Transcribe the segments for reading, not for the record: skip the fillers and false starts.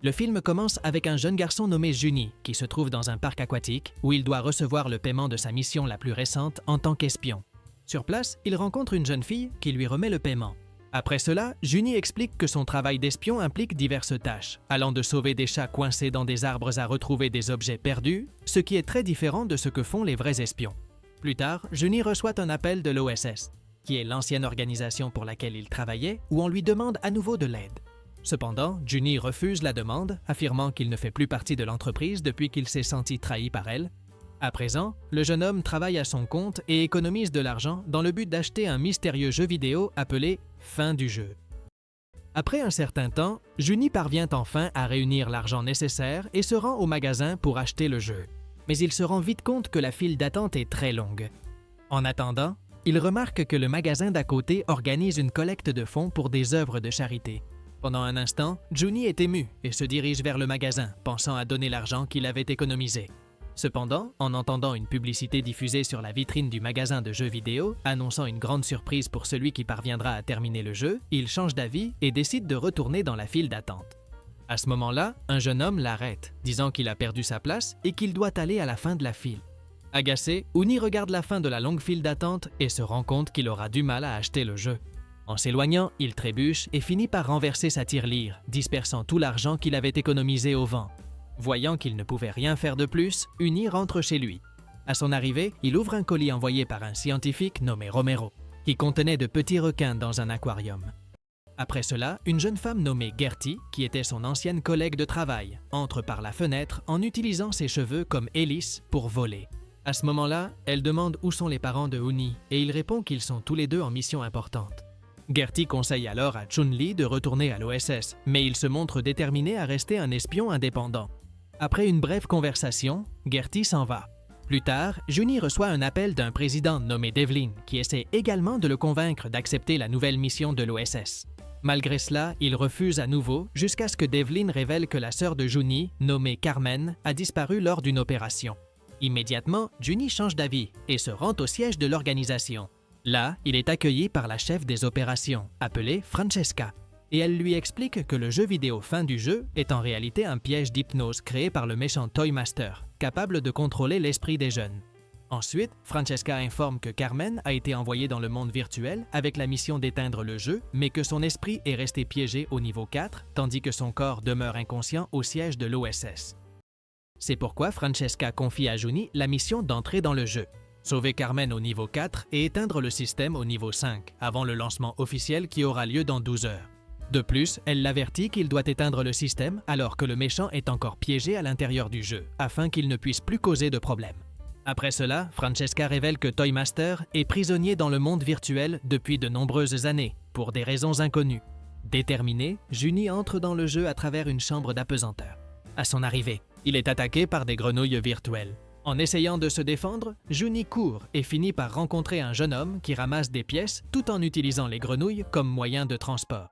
Le film commence avec un jeune garçon nommé Juni qui se trouve dans un parc aquatique où il doit recevoir le paiement de sa mission la plus récente en tant qu'espion. Sur place, il rencontre une jeune fille qui lui remet le paiement. Après cela, Juni explique que son travail d'espion implique diverses tâches, allant de sauver des chats coincés dans des arbres à retrouver des objets perdus, ce qui est très différent de ce que font les vrais espions. Plus tard, Juni reçoit un appel de l'OSS, qui est l'ancienne organisation pour laquelle il travaillait, où on lui demande à nouveau de l'aide. Cependant, Juni refuse la demande, affirmant qu'il ne fait plus partie de l'entreprise depuis qu'il s'est senti trahi par elle. À présent, le jeune homme travaille à son compte et économise de l'argent dans le but d'acheter un mystérieux jeu vidéo appelé « Fin du jeu ». Après un certain temps, Juni parvient enfin à réunir l'argent nécessaire et se rend au magasin pour acheter le jeu. Mais il se rend vite compte que la file d'attente est très longue. En attendant, il remarque que le magasin d'à côté organise une collecte de fonds pour des œuvres de charité. Pendant un instant, Juni est ému et se dirige vers le magasin, pensant à donner l'argent qu'il avait économisé. Cependant, en entendant une publicité diffusée sur la vitrine du magasin de jeux vidéo, annonçant une grande surprise pour celui qui parviendra à terminer le jeu, il change d'avis et décide de retourner dans la file d'attente. À ce moment-là, un jeune homme l'arrête, disant qu'il a perdu sa place et qu'il doit aller à la fin de la file. Agacé, Uni regarde la fin de la longue file d'attente et se rend compte qu'il aura du mal à acheter le jeu. En s'éloignant, il trébuche et finit par renverser sa tirelire, dispersant tout l'argent qu'il avait économisé au vent. Voyant qu'il ne pouvait rien faire de plus, Uni rentre chez lui. À son arrivée, il ouvre un colis envoyé par un scientifique nommé Romero, qui contenait de petits requins dans un aquarium. Après cela, une jeune femme nommée Gertie, qui était son ancienne collègue de travail, entre par la fenêtre en utilisant ses cheveux comme hélice pour voler. À ce moment-là, elle demande où sont les parents de Uni et il répond qu'ils sont tous les deux en mission importante. Gertie conseille alors à Chun-Li de retourner à l'OSS, mais il se montre déterminé à rester un espion indépendant. Après une brève conversation, Gertie s'en va. Plus tard, Juni reçoit un appel d'un président nommé Devlin qui essaie également de le convaincre d'accepter la nouvelle mission de l'OSS. Malgré cela, il refuse à nouveau jusqu'à ce que Devlin révèle que la sœur de Juni, nommée Carmen, a disparu lors d'une opération. Immédiatement, Juni change d'avis et se rend au siège de l'organisation. Là, il est accueilli par la chef des opérations, appelée Francesca, et elle lui explique que le jeu vidéo Fin du jeu est en réalité un piège d'hypnose créé par le méchant Toy Master, capable de contrôler l'esprit des jeunes. Ensuite, Francesca informe que Carmen a été envoyée dans le monde virtuel avec la mission d'éteindre le jeu, mais que son esprit est resté piégé au niveau 4, tandis que son corps demeure inconscient au siège de l'OSS. C'est pourquoi Francesca confie à Juni la mission d'entrer dans le jeu. Sauver Carmen au niveau 4 et éteindre le système au niveau 5, avant le lancement officiel qui aura lieu dans 12 heures. De plus, elle l'avertit qu'il doit éteindre le système alors que le méchant est encore piégé à l'intérieur du jeu, afin qu'il ne puisse plus causer de problème. Après cela, Francesca révèle que Toy Master est prisonnier dans le monde virtuel depuis de nombreuses années, pour des raisons inconnues. Déterminé, Juni entre dans le jeu à travers une chambre d'apesanteur. À son arrivée, il est attaqué par des grenouilles virtuelles. En essayant de se défendre, Juni court et finit par rencontrer un jeune homme qui ramasse des pièces tout en utilisant les grenouilles comme moyen de transport.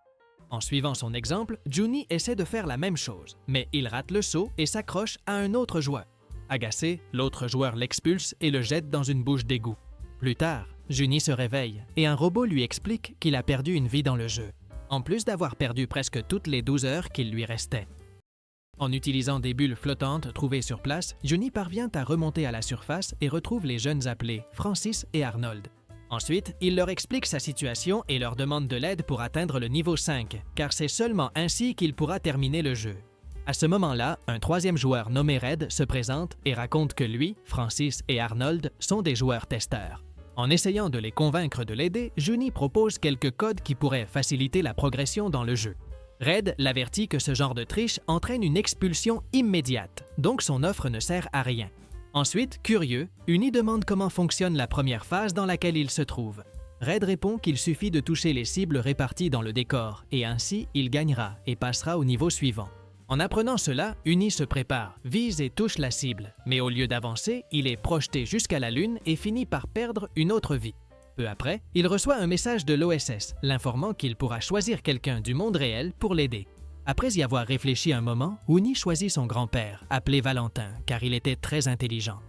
En suivant son exemple, Juni essaie de faire la même chose, mais il rate le saut et s'accroche à un autre joueur. Agacé, l'autre joueur l'expulse et le jette dans une bouche d'égout. Plus tard, Juni se réveille et un robot lui explique qu'il a perdu une vie dans le jeu, en plus d'avoir perdu presque toutes les 12 heures qu'il lui restait. En utilisant des bulles flottantes trouvées sur place, Juni parvient à remonter à la surface et retrouve les jeunes appelés Francis et Arnold. Ensuite, il leur explique sa situation et leur demande de l'aide pour atteindre le niveau 5, car c'est seulement ainsi qu'il pourra terminer le jeu. À ce moment-là, un troisième joueur nommé Red se présente et raconte que lui, Francis et Arnold sont des joueurs testeurs. En essayant de les convaincre de l'aider, Juni propose quelques codes qui pourraient faciliter la progression dans le jeu. Red l'avertit que ce genre de triche entraîne une expulsion immédiate, donc son offre ne sert à rien. Ensuite, curieux, Uni demande comment fonctionne la première phase dans laquelle il se trouve. Red répond qu'il suffit de toucher les cibles réparties dans le décor, et ainsi il gagnera et passera au niveau suivant. En apprenant cela, Uni se prépare, vise et touche la cible, mais au lieu d'avancer, il est projeté jusqu'à la Lune et finit par perdre une autre vie. Peu après, il reçoit un message de l'OSS, l'informant qu'il pourra choisir quelqu'un du monde réel pour l'aider. Après y avoir réfléchi un moment, Uni choisit son grand-père, appelé Valentin, car il était très intelligent.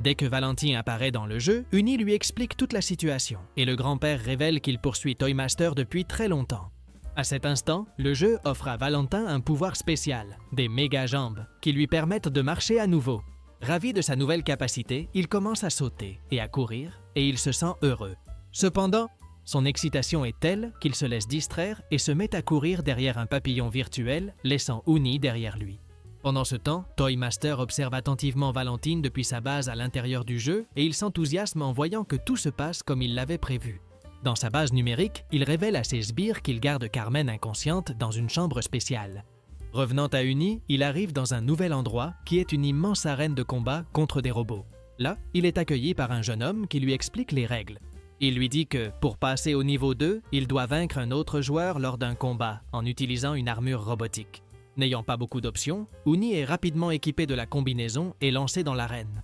Dès que Valentin apparaît dans le jeu, Uni lui explique toute la situation, et le grand-père révèle qu'il poursuit Toy Master depuis très longtemps. À cet instant, le jeu offre à Valentin un pouvoir spécial, des méga-jambes, qui lui permettent de marcher à nouveau. Ravi de sa nouvelle capacité, il commence à sauter et à courir, et il se sent heureux. Cependant, son excitation est telle qu'il se laisse distraire et se met à courir derrière un papillon virtuel, laissant Uni derrière lui. Pendant ce temps, Toy Master observe attentivement Valentine depuis sa base à l'intérieur du jeu et il s'enthousiasme en voyant que tout se passe comme il l'avait prévu. Dans sa base numérique, il révèle à ses sbires qu'il garde Carmen inconsciente dans une chambre spéciale. Revenant à Uni, il arrive dans un nouvel endroit qui est une immense arène de combat contre des robots. Là, il est accueilli par un jeune homme qui lui explique les règles. Il lui dit que, pour passer au niveau 2, il doit vaincre un autre joueur lors d'un combat en utilisant une armure robotique. N'ayant pas beaucoup d'options, Uni est rapidement équipé de la combinaison et lancé dans l'arène.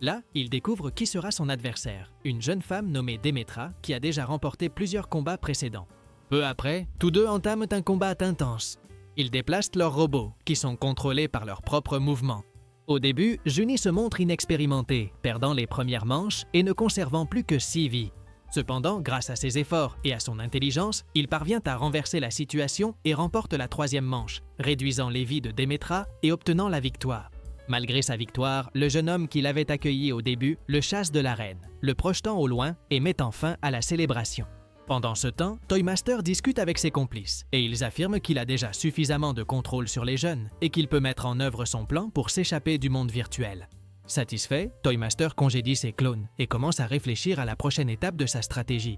Là, il découvre qui sera son adversaire, une jeune femme nommée Demetra qui a déjà remporté plusieurs combats précédents. Peu après, tous deux entament un combat intense. Ils déplacent leurs robots, qui sont contrôlés par leurs propres mouvements. Au début, Juni se montre inexpérimenté, perdant les premières manches et ne conservant plus que 6 vies. Cependant, grâce à ses efforts et à son intelligence, il parvient à renverser la situation et remporte la 3e manche, réduisant les vies de Demetra et obtenant la victoire. Malgré sa victoire, le jeune homme qui l'avait accueilli au début le chasse de l'arène, le projetant au loin et mettant fin à la célébration. Pendant ce temps, Toy Master discute avec ses complices et ils affirment qu'il a déjà suffisamment de contrôle sur les jeunes et qu'il peut mettre en œuvre son plan pour s'échapper du monde virtuel. Satisfait, Toy Master congédie ses clones et commence à réfléchir à la prochaine étape de sa stratégie.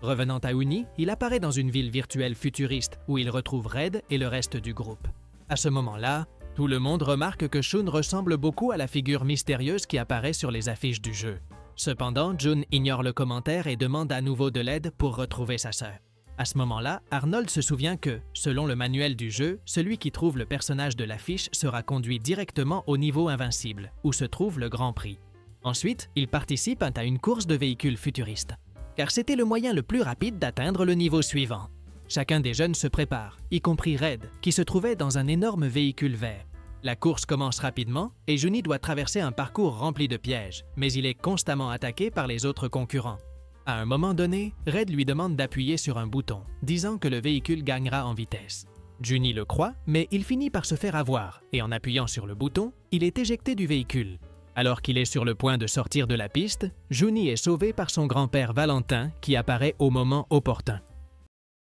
Revenant à Uni, il apparaît dans une ville virtuelle futuriste où il retrouve Red et le reste du groupe. À ce moment-là, tout le monde remarque que Shun ressemble beaucoup à la figure mystérieuse qui apparaît sur les affiches du jeu. Cependant, Jun ignore le commentaire et demande à nouveau de l'aide pour retrouver sa sœur. À ce moment-là, Arnold se souvient que, selon le manuel du jeu, celui qui trouve le personnage de l'affiche sera conduit directement au niveau invincible, où se trouve le Grand Prix. Ensuite, il participe à une course de véhicules futuristes, car c'était le moyen le plus rapide d'atteindre le niveau suivant. Chacun des jeunes se prépare, y compris Red, qui se trouvait dans un énorme véhicule vert. La course commence rapidement et Juni doit traverser un parcours rempli de pièges, mais il est constamment attaqué par les autres concurrents. À un moment donné, Red lui demande d'appuyer sur un bouton, disant que le véhicule gagnera en vitesse. Juni le croit, mais il finit par se faire avoir et en appuyant sur le bouton, il est éjecté du véhicule. Alors qu'il est sur le point de sortir de la piste, Juni est sauvé par son grand-père Valentin qui apparaît au moment opportun.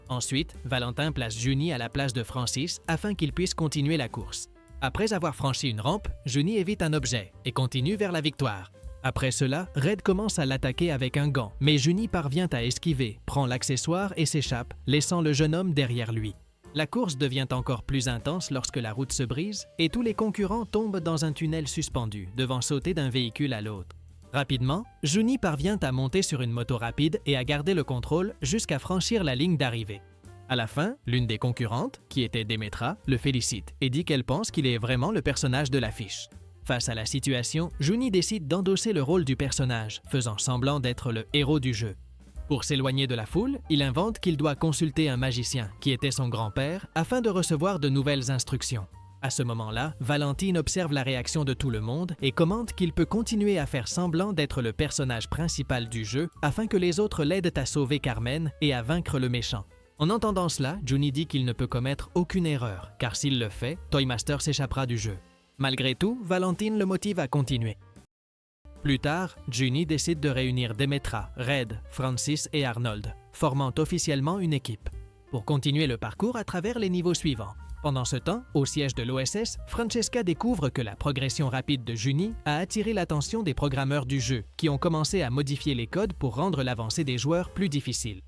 Ensuite, Valentin place Juni à la place de Francis afin qu'il puisse continuer la course. Après avoir franchi une rampe, Juni évite un objet et continue vers la victoire. Après cela, Red commence à l'attaquer avec un gant, mais Juni parvient à esquiver, prend l'accessoire et s'échappe, laissant le jeune homme derrière lui. La course devient encore plus intense lorsque la route se brise et tous les concurrents tombent dans un tunnel suspendu, devant sauter d'un véhicule à l'autre. Rapidement, Juni parvient à monter sur une moto rapide et à garder le contrôle jusqu'à franchir la ligne d'arrivée. À la fin, l'une des concurrentes, qui était Demetra, le félicite et dit qu'elle pense qu'il est vraiment le personnage de l'affiche. Face à la situation, Juni décide d'endosser le rôle du personnage, faisant semblant d'être le héros du jeu. Pour s'éloigner de la foule, il invente qu'il doit consulter un magicien, qui était son grand-père, afin de recevoir de nouvelles instructions. À ce moment-là, Valentine observe la réaction de tout le monde et commente qu'il peut continuer à faire semblant d'être le personnage principal du jeu afin que les autres l'aident à sauver Carmen et à vaincre le méchant. En entendant cela, Juni dit qu'il ne peut commettre aucune erreur, car s'il le fait, Toy Master s'échappera du jeu. Malgré tout, Valentine le motive à continuer. Plus tard, Juni décide de réunir Demetra, Red, Francis et Arnold, formant officiellement une équipe, pour continuer le parcours à travers les niveaux suivants. Pendant ce temps, au siège de l'OSS, Francesca découvre que la progression rapide de Juni a attiré l'attention des programmeurs du jeu, qui ont commencé à modifier les codes pour rendre l'avancée des joueurs plus difficile.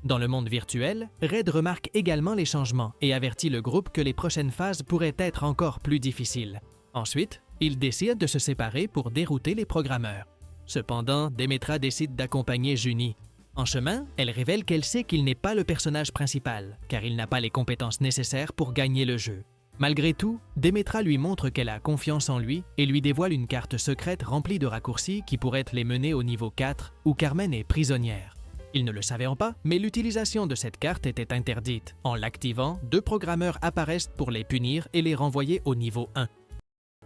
Dans le monde virtuel, Red remarque également les changements et avertit le groupe que les prochaines phases pourraient être encore plus difficiles. Ensuite, ils décident de se séparer pour dérouter les programmeurs. Cependant, Demetra décide d'accompagner Juni. En chemin, elle révèle qu'elle sait qu'il n'est pas le personnage principal, car il n'a pas les compétences nécessaires pour gagner le jeu. Malgré tout, Demetra lui montre qu'elle a confiance en lui et lui dévoile une carte secrète remplie de raccourcis qui pourraient les mener au niveau 4, où Carmen est prisonnière. Ils ne le savaient pas, mais l'utilisation de cette carte était interdite. En l'activant, 2 programmeurs apparaissent pour les punir et les renvoyer au niveau 1.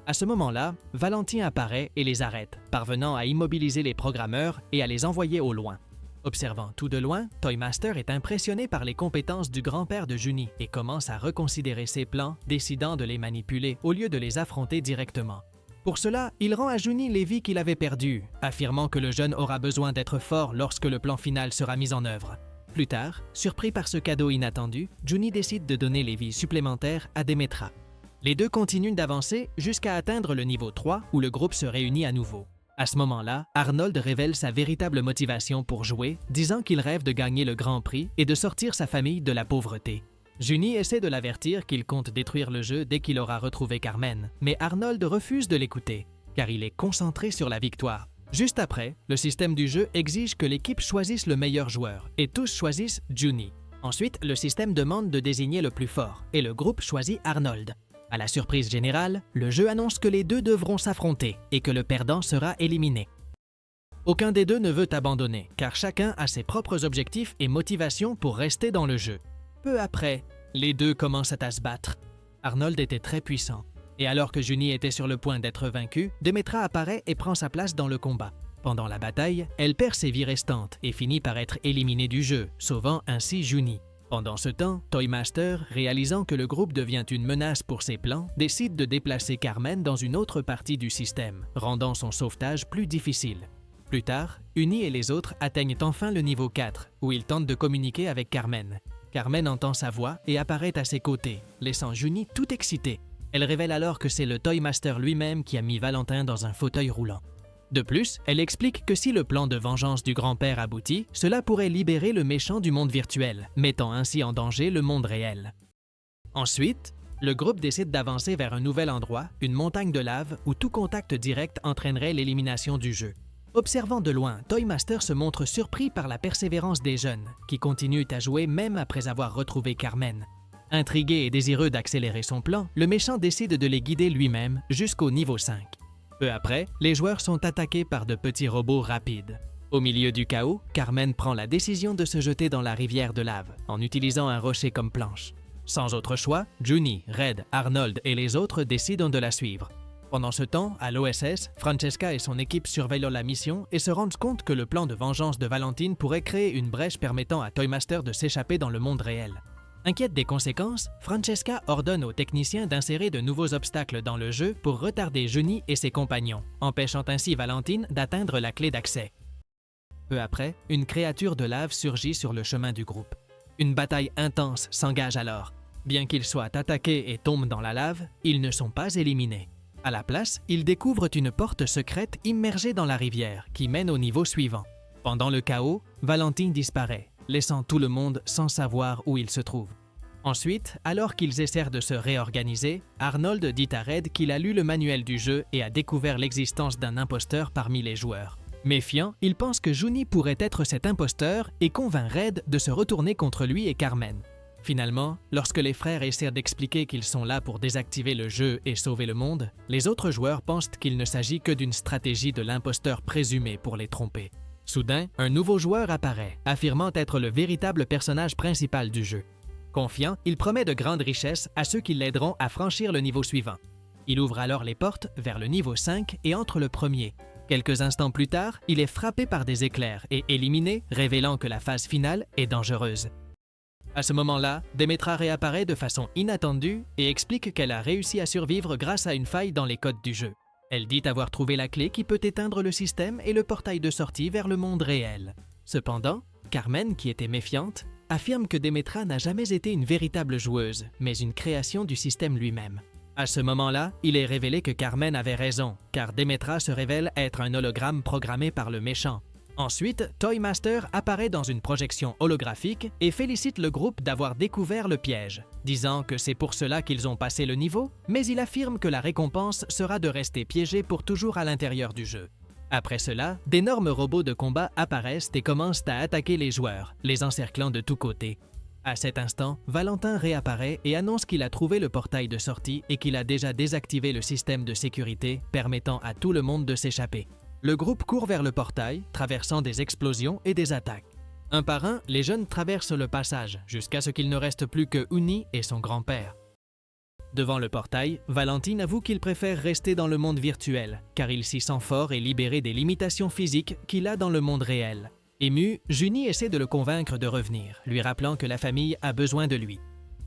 À ce moment-là, Valentin apparaît et les arrête, parvenant à immobiliser les programmeurs et à les envoyer au loin. Observant tout de loin, Toymaster est impressionné par les compétences du grand-père de Junie et commence à reconsidérer ses plans, décidant de les manipuler au lieu de les affronter directement. Pour cela, il rend à Junie les vies qu'il avait perdues, affirmant que le jeune aura besoin d'être fort lorsque le plan final sera mis en œuvre. Plus tard, surpris par ce cadeau inattendu, Junie décide de donner les vies supplémentaires à Demetra. Les deux continuent d'avancer jusqu'à atteindre le niveau 3 où le groupe se réunit à nouveau. À ce moment-là, Arnold révèle sa véritable motivation pour jouer, disant qu'il rêve de gagner le Grand Prix et de sortir sa famille de la pauvreté. Junie essaie de l'avertir qu'il compte détruire le jeu dès qu'il aura retrouvé Carmen, mais Arnold refuse de l'écouter, car il est concentré sur la victoire. Juste après, le système du jeu exige que l'équipe choisisse le meilleur joueur, et tous choisissent Junie. Ensuite, le système demande de désigner le plus fort, et le groupe choisit Arnold. À la surprise générale, le jeu annonce que les deux devront s'affronter et que le perdant sera éliminé. Aucun des deux ne veut abandonner, car chacun a ses propres objectifs et motivations pour rester dans le jeu. Peu après, les deux commencent à se battre. Arnold était très puissant, et alors que Junie était sur le point d'être vaincue, Demetra apparaît et prend sa place dans le combat. Pendant la bataille, elle perd ses vies restantes et finit par être éliminée du jeu, sauvant ainsi Junie. Pendant ce temps, Toymaster, réalisant que le groupe devient une menace pour ses plans, décide de déplacer Carmen dans une autre partie du système, rendant son sauvetage plus difficile. Plus tard, Uni et les autres atteignent enfin le niveau 4, où ils tentent de communiquer avec Carmen. Carmen entend sa voix et apparaît à ses côtés, laissant Junie tout excitée. Elle révèle alors que c'est le Toymaster lui-même qui a mis Valentin dans un fauteuil roulant. De plus, elle explique que si le plan de vengeance du grand-père aboutit, cela pourrait libérer le méchant du monde virtuel, mettant ainsi en danger le monde réel. Ensuite, le groupe décide d'avancer vers un nouvel endroit, une montagne de lave où tout contact direct entraînerait l'élimination du jeu. Observant de loin, Toymaster se montre surpris par la persévérance des jeunes, qui continuent à jouer même après avoir retrouvé Carmen. Intrigué et désireux d'accélérer son plan, le méchant décide de les guider lui-même jusqu'au niveau 5. Peu après, les joueurs sont attaqués par de petits robots rapides. Au milieu du chaos, Carmen prend la décision de se jeter dans la rivière de lave, en utilisant un rocher comme planche. Sans autre choix, Junie, Red, Arnold et les autres décident de la suivre. Pendant ce temps, à l'OSS, Francesca et son équipe surveillent la mission et se rendent compte que le plan de vengeance de Valentine pourrait créer une brèche permettant à Toymaster de s'échapper dans le monde réel. Inquiète des conséquences, Francesca ordonne aux techniciens d'insérer de nouveaux obstacles dans le jeu pour retarder Junie et ses compagnons, empêchant ainsi Valentine d'atteindre la clé d'accès. Peu après, une créature de lave surgit sur le chemin du groupe. Une bataille intense s'engage alors. Bien qu'ils soient attaqués et tombent dans la lave, ils ne sont pas éliminés. À la place, ils découvrent une porte secrète immergée dans la rivière qui mène au niveau suivant. Pendant le chaos, Valentine disparaît, laissant tout le monde sans savoir où il se trouve. Ensuite, alors qu'ils essaient de se réorganiser, Arnold dit à Red qu'il a lu le manuel du jeu et a découvert l'existence d'un imposteur parmi les joueurs. Méfiant, il pense que Junie pourrait être cet imposteur et convainc Red de se retourner contre lui et Carmen. Finalement, lorsque les frères essaient d'expliquer qu'ils sont là pour désactiver le jeu et sauver le monde, les autres joueurs pensent qu'il ne s'agit que d'une stratégie de l'imposteur présumé pour les tromper. Soudain, un nouveau joueur apparaît, affirmant être le véritable personnage principal du jeu. Confiant, il promet de grandes richesses à ceux qui l'aideront à franchir le niveau suivant. Il ouvre alors les portes vers le niveau 5 et entre le premier. Quelques instants plus tard, il est frappé par des éclairs et éliminé, révélant que la phase finale est dangereuse. À ce moment-là, Demetra réapparaît de façon inattendue et explique qu'elle a réussi à survivre grâce à une faille dans les codes du jeu. Elle dit avoir trouvé la clé qui peut éteindre le système et le portail de sortie vers le monde réel. Cependant, Carmen, qui était méfiante, affirme que Demetra n'a jamais été une véritable joueuse, mais une création du système lui-même. À ce moment-là, il est révélé que Carmen avait raison, car Demetra se révèle être un hologramme programmé par le méchant. Ensuite, Toymaster apparaît dans une projection holographique et félicite le groupe d'avoir découvert le piège, disant que c'est pour cela qu'ils ont passé le niveau, mais il affirme que la récompense sera de rester piégés pour toujours à l'intérieur du jeu. Après cela, d'énormes robots de combat apparaissent et commencent à attaquer les joueurs, les encerclant de tous côtés. À cet instant, Valentin réapparaît et annonce qu'il a trouvé le portail de sortie et qu'il a déjà désactivé le système de sécurité permettant à tout le monde de s'échapper. Le groupe court vers le portail, traversant des explosions et des attaques. Un par un, les jeunes traversent le passage, jusqu'à ce qu'il ne reste plus que Uni et son grand-père. Devant le portail, Valentine avoue qu'il préfère rester dans le monde virtuel, car il s'y sent fort et libéré des limitations physiques qu'il a dans le monde réel. Ému, Junie essaie de le convaincre de revenir, lui rappelant que la famille a besoin de lui.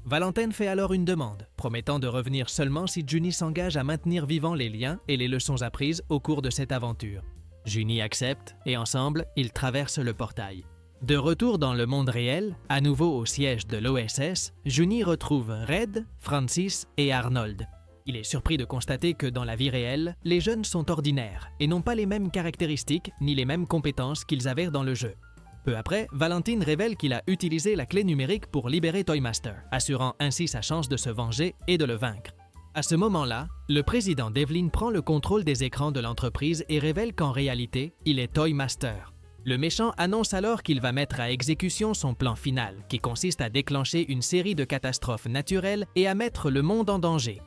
Valentine fait alors une demande, promettant de revenir seulement si Junie s'engage à maintenir vivants les liens et les leçons apprises au cours de cette aventure. Junie accepte et ensemble, ils traversent le portail. De retour dans le monde réel, à nouveau au siège de l'OSS, Junie retrouve Red, Francis et Arnold. Il est surpris de constater que dans la vie réelle, les jeunes sont ordinaires et n'ont pas les mêmes caractéristiques ni les mêmes compétences qu'ils avaient dans le jeu. Peu après, Valentine révèle qu'il a utilisé la clé numérique pour libérer Toymaster, assurant ainsi sa chance de se venger et de le vaincre. À ce moment-là, le président Devlin prend le contrôle des écrans de l'entreprise et révèle qu'en réalité, il est Toymaster. Le méchant annonce alors qu'il va mettre à exécution son plan final, qui consiste à déclencher une série de catastrophes naturelles et à mettre le monde en danger.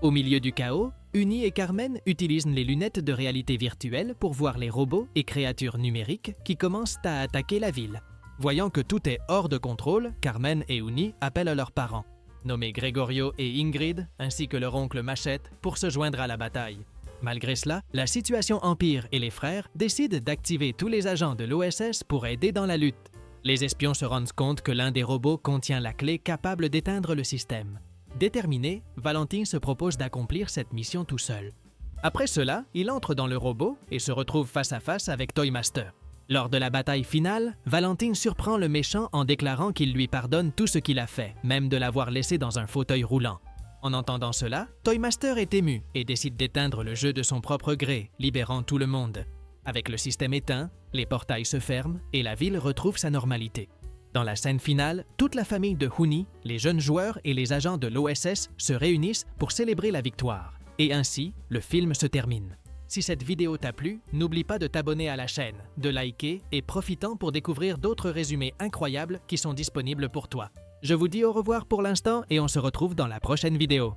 Au milieu du chaos, Uni et Carmen utilisent les lunettes de réalité virtuelle pour voir les robots et créatures numériques qui commencent à attaquer la ville. Voyant que tout est hors de contrôle, Carmen et Uni appellent leurs parents, nommés Gregorio et Ingrid, ainsi que leur oncle Machette, pour se joindre à la bataille. Malgré cela, la situation empire et les frères décident d'activer tous les agents de l'OSS pour aider dans la lutte. Les espions se rendent compte que l'un des robots contient la clé capable d'éteindre le système. Déterminé, Valentine se propose d'accomplir cette mission tout seul. Après cela, il entre dans le robot et se retrouve face à face avec Toymaster. Lors de la bataille finale, Valentine surprend le méchant en déclarant qu'il lui pardonne tout ce qu'il a fait, même de l'avoir laissé dans un fauteuil roulant. En entendant cela, Toymaster est ému et décide d'éteindre le jeu de son propre gré, libérant tout le monde. Avec le système éteint, les portails se ferment et la ville retrouve sa normalité. Dans la scène finale, toute la famille de Huni, les jeunes joueurs et les agents de l'OSS se réunissent pour célébrer la victoire. Et ainsi, le film se termine. Si cette vidéo t'a plu, n'oublie pas de t'abonner à la chaîne, de liker et profitant pour découvrir d'autres résumés incroyables qui sont disponibles pour toi. Je vous dis au revoir pour l'instant et on se retrouve dans la prochaine vidéo.